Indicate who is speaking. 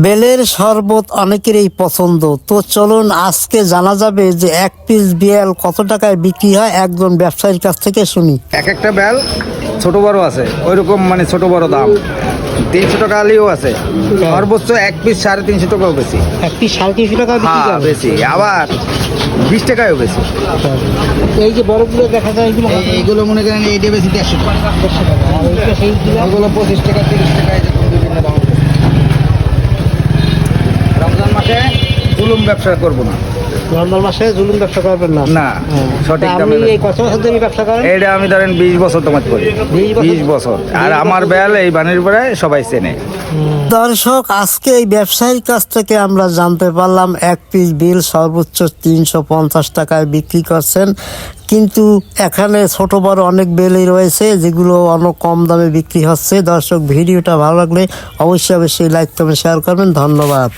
Speaker 1: বেলের শরবত অনেকেরই পছন্দ। তো চলুন আজকে জানা যাবে যে এক পিস বেল কত টাকায় বিক্রি হয় একজন ব্যবসায়ীর কাছ থেকে শুনি।
Speaker 2: এক একটা বেল ছোট বড় আছে, ওইরকম মানে ছোট বড় দাম 300 টাকা আলিও আছে, সর্বোচ্চ এক পিস 350 টাকাও বেশি।
Speaker 1: এক পিস 350 টাকা বিক্রি
Speaker 2: হ্যাঁ
Speaker 1: করে।
Speaker 2: বেশি, আবার 20 টাকাও বেশি।
Speaker 1: এই যে বড়গুলো দেখা যায় এগুলো
Speaker 2: এইগুলো মনে করেন এইটা বেশি 150 টাকা,
Speaker 1: আর এইটা সেইগুলো
Speaker 2: ওগুলো 25 টাকা 30 টাকা, এরকম বিভিন্ন দাম। রমজান মাসে জুলুম ব্যবসা করবো না,
Speaker 1: নর্মাল মাসে জুলুম ব্যবসা করবেন না।
Speaker 2: না সঠিক
Speaker 1: তা
Speaker 2: দামে
Speaker 1: আপনি এই কত বছর ধরে ব্যবসা করেন?
Speaker 2: এইটা আমি ধরেন 20 বছর তোমার করি, 20 বছর। আর আমার বেল এই বানের পরে সবাই চেনে।
Speaker 1: দর্শক, আজকে এই ব্যবসায়ীর কাছ থেকে আমরা জানতে পারলাম এক পিস বেল সর্বোচ্চ 350 টাকায় বিক্রি করছেন, কিন্তু এখানে ছোট বড় অনেক বেলই রয়েছে যেগুলো অনেক কম দামে বিক্রি হচ্ছে। দর্শক, ভিডিওটা ভালো লাগলে অবশ্যই লাইক কমেন্ট শেয়ার করবেন। ধন্যবাদ।